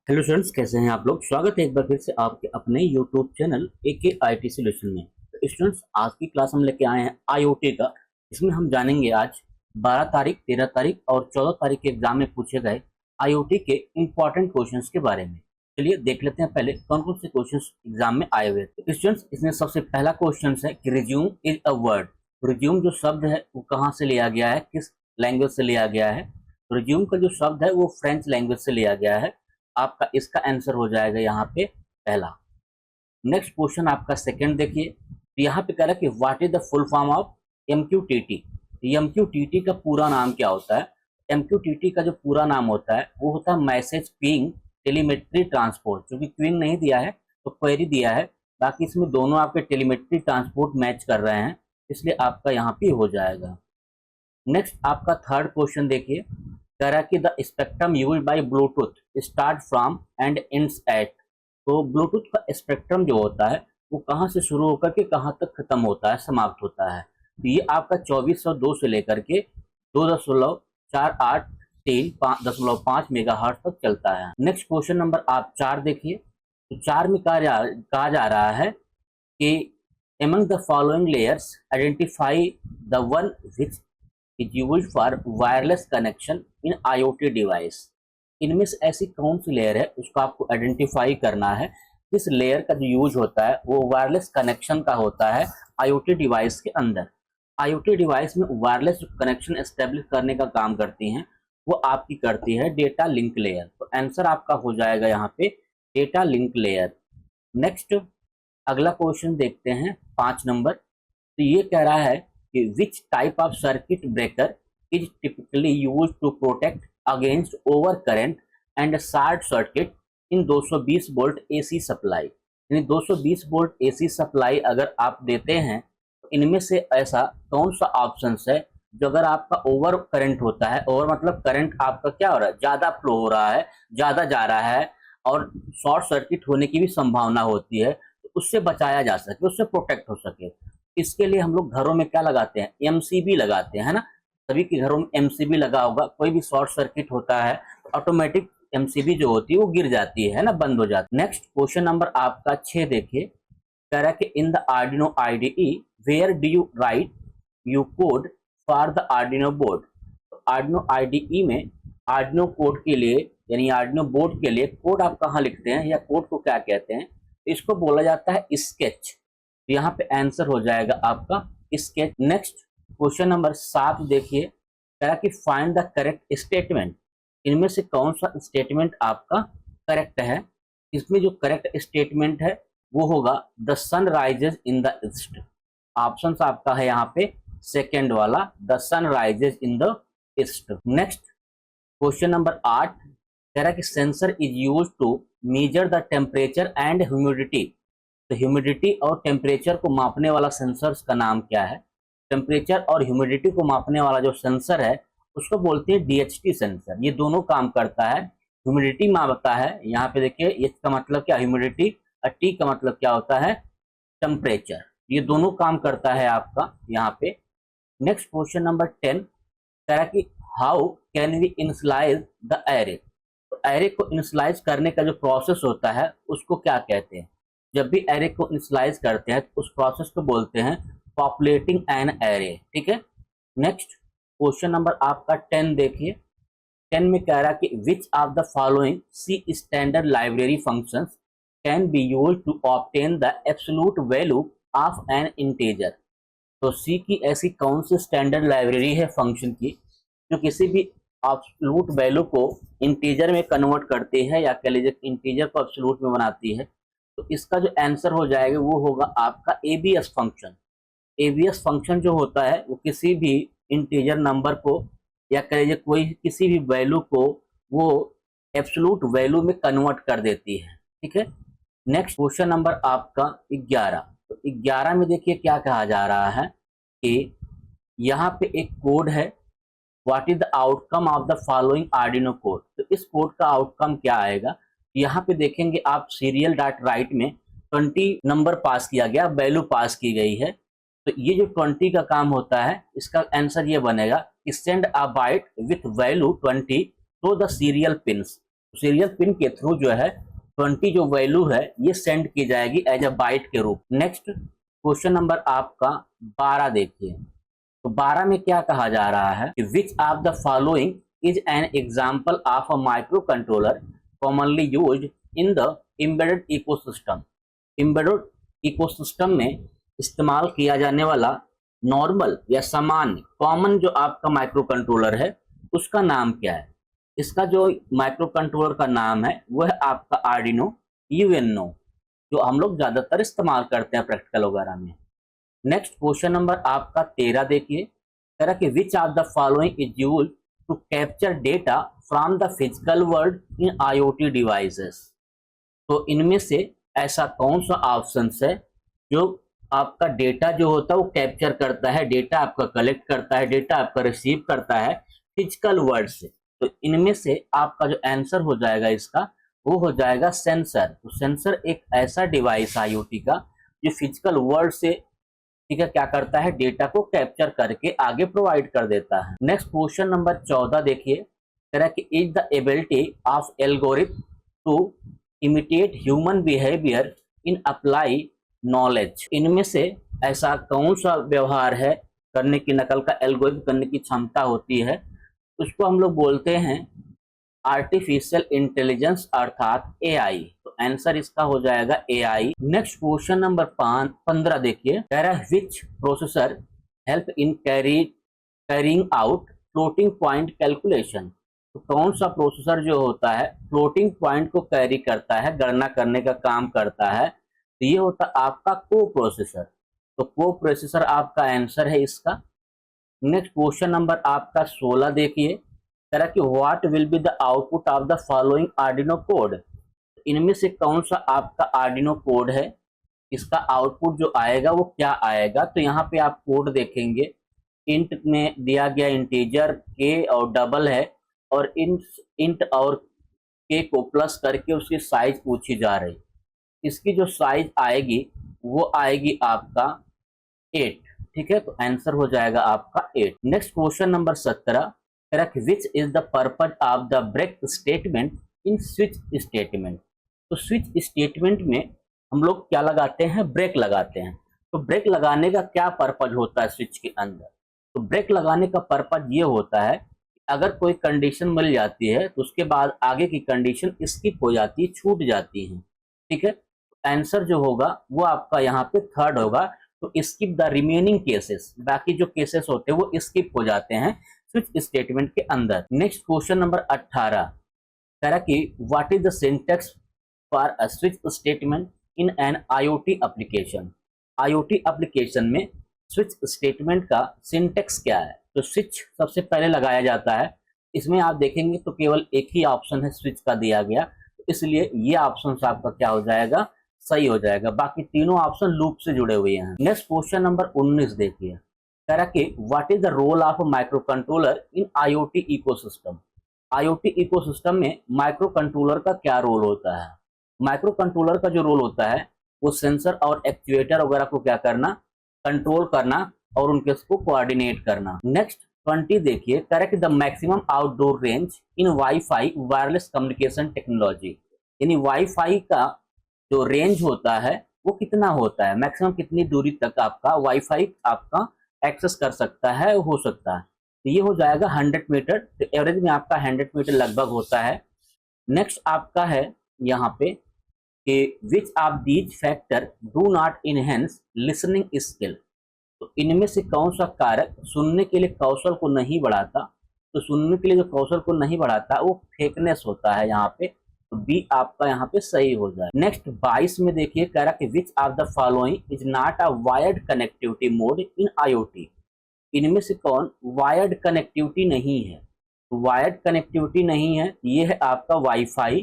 Hello students, कैसे हैं आप लोग। स्वागत है एक बार फिर से आपके अपने YouTube channel AK IT solution में। तो स्टूडेंट्स, आज की क्लास हम लेके आए हैं आईओटी का। इसमें हम जानेंगे आज 12 तारीख, 13 तारीख और 14 तारीख के एग्जाम में पूछे गए आईओटी के इंपॉर्टेंट क्वेश्चंस के बारे में। चलिए देख लेते हैं पहले कौन कौन से क्वेश्चन एग्जाम में आए हुए थे। स्टूडेंट्स, इसमें सबसे पहला क्वेश्चन है कि resume is a word. Resume जो शब्द है वो कहाँ से लिया गया है, किस लैंग्वेज से लिया गया है। रिज्यूम का जो शब्द है वो फ्रेंच लैंग्वेज से लिया गया है। आपका इसका आंसर हो जाएगा यहाँ पे पहला। नेक्स्ट क्वेश्चन आपका सेकंड देखिए। तो यहाँ पे कह रहा है कि what is the full form of MQTT. MQTT का पूरा नाम क्या होता है। एमक्यूटीटी का जो पूरा नाम होता है वो होता है मैसेज क्यूइंग टेलीमेट्री ट्रांसपोर्ट। क्योंकि क्यूइंग नहीं दिया है तो क्वेरी दिया है, बाकी इसमें दोनों आपके टेलीमेट्री ट्रांसपोर्ट मैच कर रहे हैं, इसलिए आपका यहाँ पे हो जाएगा। नेक्स्ट आपका थर्ड क्वेश्चन देखिए। कह रहा है कि the spectrum used by Bluetooth start from and ends at. तो ब्लूटूथ का स्पेक्ट्रम जो होता है वो कहाँ से शुरू होकर के कहाँ तक खत्म होता है, समाप्त होता है। तो ये आपका 2402 से लेकर के 2.483.5 मेगाहर्ट्ज तक चलता है। नेक्स्ट क्वेश्चन नंबर आप 4 देखिए। तो 4 में कहा जा रहा है कि among the following layers identify the one which is used for wireless connection in IoT device। इनमें से ऐसी कौन सी लेयर है उसको आपको आइडेंटिफाई करना है। किस लेयर का जो यूज होता है वो वायरलेस कनेक्शन का होता है IoT डिवाइस के अंदर। IoT डिवाइस में वायरलेस कनेक्शन एस्टेब्लिश करने का काम करती हैं वो आपकी करती है डेटा लिंक लेयर। तो आंसर आपका हो जाएगा यहाँ पे डेटा लिंक लेयर। नेक्स्ट अगला क्वेश्चन देखते हैं 5 नंबर। तो ये कह रहा है कि which type of circuit breaker is typically used to protect against over current and short circuit in 220 volt AC supply. यानी 220 वोल्ट एसी सप्लाई अगर आप देते हैं तो इनमें से ऐसा कौन सा ऑप्शन है जो अगर आपका ओवर करंट होता है, ओवर मतलब करंट आपका क्या हो रहा है, ज्यादा फ्लो हो रहा है, ज्यादा जा रहा है और शॉर्ट सर्किट होने की भी संभावना होती है, तो उससे बचाया जा सके, उससे प्रोटेक्ट हो सके। इसके लिए हम लोग घरों में क्या लगाते हैं, एमसीबी लगाते हैं, है ना। सभी के घरों में एमसीबी लगा होगा। कोई भी शॉर्ट सर्किट होता है ऑटोमेटिक एमसीबी जो होती है वो गिर जाती है ना, बंद हो जाती है। नेक्स्ट क्वेश्चन नंबर आपका 6 देखिए। कह रहा है कि in the Arduino IDE where do you write you code for the Arduino board. तो आर्डिनो आईडीई में आर्डिनो कोड के लिए यानी आर्डिनो बोर्ड के लिए कोड आप कहाँ लिखते हैं या कोड को क्या कहते हैं, इसको बोला जाता है स्केच। तो यहाँ पे आंसर हो जाएगा आपका स्केच। नेक्स्ट क्वेश्चन नंबर 7 देखिए। कह रहा कि फाइंड द करेक्ट स्टेटमेंट। इनमें से कौन सा स्टेटमेंट आपका करेक्ट है। इसमें जो करेक्ट स्टेटमेंट है वो होगा the sun rises in the east. Option आपका है यहाँ पे सेकेंड वाला, the sun rises in the east. Next question number 8 कह रहा कि sensor is use to measure the temperature and humidity. तो ह्यूमिडिटी और टेम्परेचर को मापने वाला सेंसर का नाम क्या है। टेम्परेचर और ह्यूमिडिटी को मापने वाला जो सेंसर है उसको बोलते हैं डीएचटी सेंसर। ये दोनों काम करता है। ह्यूमिडिटी मापता है, यहाँ पे देखिए इसका मतलब क्या ह्यूमिडिटी, और टी का मतलब क्या होता है टेम्परेचर। ये दोनों काम करता है आपका यहाँ पे। नेक्स्ट क्वेश्चन नंबर 10 कह रहा कि how can we initialise the array. तो एरे को इनिशियलाइज करने का जो प्रोसेस होता है उसको क्या कहते हैं। जब भी एरे को इनिशियलाइज करते हैं तो उस प्रोसेस को बोलते हैं पॉपुलेटिंग एन एरे। ठीक है। नेक्स्ट क्वेश्चन नंबर आपका 10 देखिए। 10 में कह रहा कि which of the following C standard library functions can be used to obtain the absolute value of an integer. तो सी की ऐसी कौन सी स्टैंडर्ड लाइब्रेरी है फंक्शन की जो किसी भी एब्सोल्यूट वैल्यू को इंटीजर में कन्वर्ट करती है या कह लीजिए इंटीजर को एब्सोल्यूट में बनाती है। तो इसका जो आंसर हो जाएगा वो होगा आपका एबीएस फंक्शन। एबीएस फंक्शन जो होता है वो किसी भी इंटीजर नंबर को या कह लीजिए कोई किसी भी वैल्यू को वो एब्सोल्यूट वैल्यू में कन्वर्ट कर देती है। ठीक है। नेक्स्ट क्वेश्चन नंबर आपका 11। तो 11 में देखिए क्या कहा जा रहा है कि यहाँ पे एक कोड है, what is the outcome of the following Arduino code. तो इस कोड का आउटकम क्या आएगा। यहाँ पे देखेंगे आप सीरियल डॉट राइट में 20 नंबर पास किया गया, वैल्यू पास की गई है। तो ये जो 20 का काम होता है इसका आंसर ये बनेगा send a byte with value 20 to the serial pins. Serial pin के थ्रू जो है 20 जो वैल्यू है ये सेंड की जाएगी एज अ बाइट के रूप। नेक्स्ट क्वेश्चन नंबर आपका 12 देखिए। तो 12 में क्या कहा जा रहा है कि which of the following is an example of a micro controller commonly used in the embedded ecosystem. Embedded ecosystem में इस्तेमाल किया जाने वाला नॉर्मल या सामान्य कॉमन जो आपका माइक्रो कंट्रोलर है उसका नाम क्या है। इसका जो माइक्रो कंट्रोलर का नाम है वो है आपका आर्डिनो यूएनओ, जो हम लोग ज्यादातर इस्तेमाल करते हैं प्रैक्टिकल वगैरह में। नेक्स्ट क्वेश्चन नंबर आपका 13 देखिए। कह रहा कि which of the following is used to capture data from the physical world in IoT devices. तो इनमें से ऐसा कौन सा ऑप्शन है जो आपका डेटा जो होता है वो कैप्चर करता है, डेटा आपका कलेक्ट करता है, डेटा आपका रिसीव करता है फिजिकल वर्ल्ड से। तो इनमें से आपका जो आंसर हो जाएगा इसका वो हो जाएगा सेंसर। तो सेंसर एक ऐसा डिवाइस आईओटी का जो फिजिकल वर्ल्ड से ठीक है क्या करता है, डेटा को कैप्चर करके आगे प्रोवाइड कर देता है। नेक्स्ट क्वेश्चन नंबर 14 देखिए। कह रहा है कि is the ability of algorithm to imitate human behaviour in apply knowledge. इनमें से ऐसा कौन सा व्यवहार है करने की, नकल का एल्गोरिथम करने की क्षमता होती है, उसको हम लोग बोलते हैं आर्टिफिशियल इंटेलिजेंस अर्थात एआई। तो आंसर इसका हो जाएगा एआई। नेक्स्ट क्वेश्चन नंबर 15 देखिए। कह रहा है which processor help in carrying out floating point calculation. तो कौन सा प्रोसेसर जो होता है फ्लोटिंग पॉइंट को कैरी करता है, गणना करने का काम करता है, तो ये होता है आपका को प्रोसेसर। तो को प्रोसेसर आपका आंसर है इसका। नेक्स्ट क्वेश्चन नंबर आपका 16 देखिए। कह रहा कि what will be the output of the following Arduino code. इनमें से कौन सा आपका आर्डिनो कोड है, इसका आउटपुट जो आएगा वो क्या आएगा। तो यहाँ पे आप कोड देखेंगे, इंट में दिया गया इंटीजर के और डबल है, और इंट और के को प्लस करके उसकी साइज पूछी जा रही। इसकी जो साइज आएगी वो आएगी आपका 8। ठीक है, तो आंसर हो जाएगा आपका 8। Next question number 17। Which is the purpose of the break statement in switch statement. तो स्विच स्टेटमेंट में हम लोग क्या लगाते हैं, ब्रेक लगाते हैं। तो ब्रेक लगाने का क्या पर्पज होता है स्विच के अंदर। तो ब्रेक लगाने का पर्पज ये होता है अगर कोई कंडीशन मिल जाती है तो उसके बाद आगे की कंडीशन स्किप हो जाती है, छूट जाती है। ठीक है, आंसर जो होगा वो आपका यहाँ पे थर्ड होगा। तो स्किप द रिमेनिंग केसेस, बाकी जो केसेस होते हैं वो स्किप हो जाते हैं स्विच स्टेटमेंट के अंदर। Next question number 18। कह रहा कि what is the syntax for a switch statement in an IoT application. IoT application में स्विच स्टेटमेंट का सिंटैक्स क्या है। तो स्विच सबसे पहले लगाया जाता है। इसमें आप देखेंगे तो केवल एक ही ऑप्शन है स्विच का दिया गया, तो इसलिए ये ऑप्शन आपका क्या हो जाएगा, सही हो जाएगा। बाकी तीनों ऑप्शन लूप से जुड़े हुए हैं। नेक्स्ट क्वेश्चन नंबर 19 देखिए। कह रहा कि what is the role of micro controller in IoT ecosystem. IoT ecosystem में माइक्रो कंट्रोलर का क्या रोल होता है। माइक्रो कंट्रोलर का जो रोल होता है वो सेंसर और एक्चुएटर वगैरह को क्या करना, कंट्रोल करना और उनके को कोऑर्डिनेट करना। नेक्स्ट 20 देखिए। कह रहा कि the maximum outdoor range in wifi wireless communication technology. यानी वाईफाई का जो रेंज होता है वो कितना होता है, मैक्सिमम कितनी दूरी तक आपका वाईफाई आपका एक्सेस कर सकता है, हो सकता है। तो ये हो जाएगा 100 मीटर। तो एवरेज में आपका 100 मीटर लगभग होता है। नेक्स्ट आपका है यहाँ पे कि which of these factor do not enhance listening skill. तो इनमें से कौन सा कारक सुनने के लिए कौशल को नहीं बढ़ाता। तो सुनने के लिए जो कौशल को नहीं बढ़ाता वो फेकनेस होता है यहाँ पे। तो बी आपका यहाँ पे सही हो जाए। नेक्स्ट 22 में देखिए। कह रहा कि which of the following is not a wired connectivity mode in IoT. इनमें से कौन वायर्ड कनेक्टिविटी नहीं है। तो वायर्ड कनेक्टिविटी नहीं है, ये है आपका वाईफाई,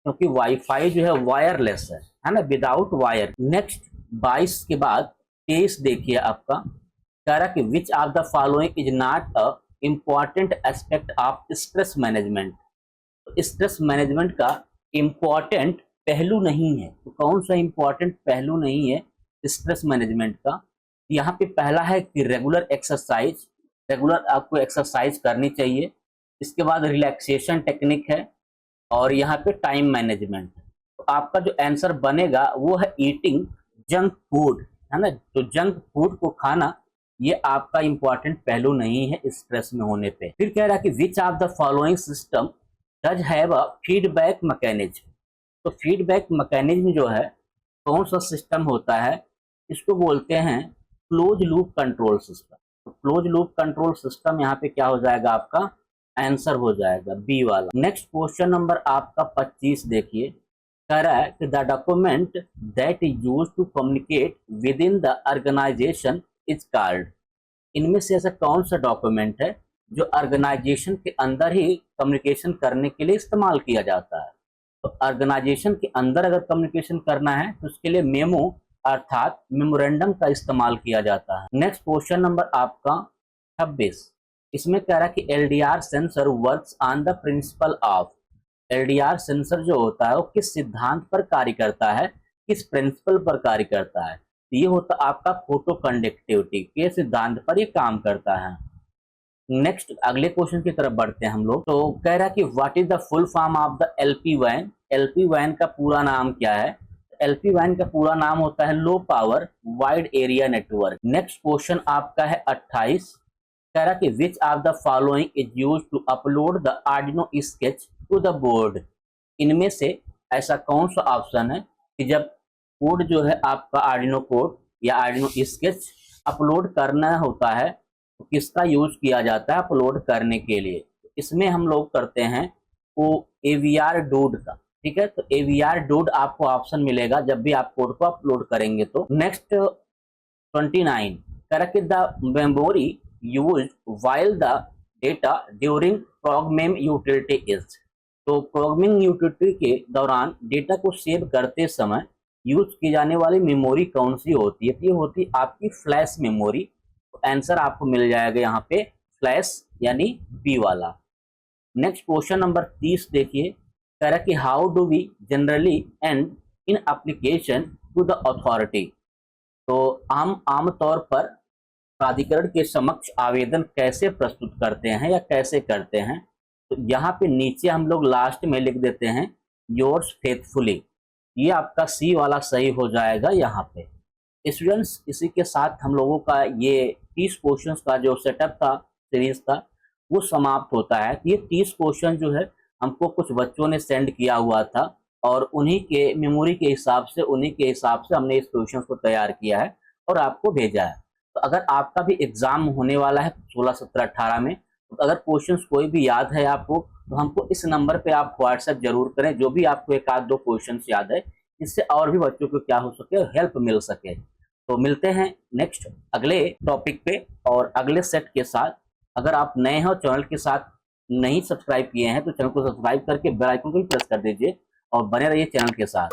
क्योंकि वाईफाई जो है वायरलेस है ना, विदाउट वायर। नेक्स्ट 22 के बाद 23 देखिए आपका। कह रहा कि which of the following is not a important aspect of stress management. तो स्ट्रेस मैनेजमेंट का इम्पॉर्टेंट पहलू नहीं है। तो कौन सा इम्पॉर्टेंट पहलू नहीं है स्ट्रेस मैनेजमेंट का। यहाँ पे पहला है कि रेगुलर एक्सरसाइज, रेगुलर आपको एक्सरसाइज करनी चाहिए। इसके बाद रिलैक्सेशन टेक्निक है, और यहाँ पे टाइम मैनेजमेंट। तो आपका जो आंसर बनेगा वो है ईटिंग जंक फूड, है ना। तो जंक फूड को खाना ये आपका इंपॉर्टेंट पहलू नहीं है स्ट्रेस में होने पे। फिर कह रहा है कि which of the following system does have a feedback mechanism. तो फीडबैक मैकेनिज्म जो है कौन सा सिस्टम होता है, इसको बोलते हैं क्लोज लूप कंट्रोल सिस्टम। तो क्लोज लूप कंट्रोल सिस्टम यहाँ पे क्या हो जाएगा, आपका आंसर हो जाएगा बी वाला। नेक्स्ट क्वेश्चन नंबर आपका 25 देखिए, कह रहा है कि the document that is use to communicate with in the organisation is called. इनमें से ऐसा कौन सा डॉक्यूमेंट है जो ऑर्गेनाइजेशन के अंदर ही कम्युनिकेशन करने के लिए इस्तेमाल किया जाता है। तो ऑर्गेनाइजेशन के अंदर अगर कम्युनिकेशन करना है तो उसके लिए मेमो अर्थात मेमोरेंडम का इस्तेमाल किया जाता है। नेक्स्ट क्वेश्चन नंबर आपका 26, इसमें कह रहा है कि LDR sensor works on the principle of. LDR sensor जो होता है वो किस सिद्धांत पर कार्य करता है, किस प्रिंसिपल पर कार्य करता है। ये होता आपका फोटो कंडक्टिविटी के सिद्धांत पर ये काम करता है। नेक्स्ट अगले क्वेश्चन की तरफ बढ़ते हैं हम लोग। तो कह रहा है कि what is the full form of the LP वैन। एलपी वैन का पूरा नाम क्या है। एलपी वैन का पूरा नाम होता है low power wide area network. Next question आपका है 28, कह रहा कि which of the following is use to upload the Arduino sketch to the board. इनमें से ऐसा कौन सा ऑप्शन है कि जब कोड जो है आपका आर्डिनो कोड या आर्डिनो स्केच अपलोड करना होता है तो किसका यूज किया जाता है अपलोड करने के लिए। इसमें हम लोग करते हैं वो AVR डूड का, ठीक है। तो AVR डूड आपको ऑप्शन मिलेगा जब भी आप कोड को अपलोड करेंगे। तो next 29, correct the memory use while the data during programming utility is. तो प्रोग्रामिंग यूटिलिटी के दौरान डेटा को सेव करते समय यूज की जाने वाली मेमोरी कौन सी होती है। तो ये होती आपकी फ्लैश मेमोरी। तो आंसर आपको मिल जाएगा यहाँ पे फ्लैश यानी बी वाला। नेक्स्ट क्वेश्चन नंबर 30 देखिए, कह रहा कि how do we generally end in application to the authority. तो आमतौर पर प्राधिकरण के समक्ष आवेदन कैसे प्रस्तुत करते हैं या कैसे करते हैं। तो यहाँ पे नीचे हम लोग लास्ट में लिख देते हैं योर्स फेथफुली। ये आपका सी वाला सही हो जाएगा यहाँ पे। स्टूडेंट्स इसी के साथ हम लोगों का ये 30 क्वेश्चंस का जो सेटअप था सीरीज का वो समाप्त होता है। ये 30 क्वेश्चन जो है हमको कुछ बच्चों ने सेंड किया हुआ था और उन्हीं के मेमोरी के हिसाब से हमने इस क्वेश्चन को तैयार किया है और आपको भेजा है। तो अगर आपका भी एग्जाम होने वाला है 16, 17, 18 में, तो अगर क्वेश्चंस कोई भी याद है आपको तो हमको इस नंबर पे आप व्हाट्सएप जरूर करें, जो भी आपको एक आध दो क्वेश्चंस याद है, इससे और भी बच्चों को क्या हो सके, हेल्प मिल सके। तो मिलते हैं नेक्स्ट अगले टॉपिक पे और अगले सेट के साथ। अगर आप नए हो चैनल के साथ नहीं सब्सक्राइब किए हैं तो चैनल को सब्सक्राइब करके बेल आइकन को भी प्रेस कर दीजिए और बने रहिए चैनल के साथ।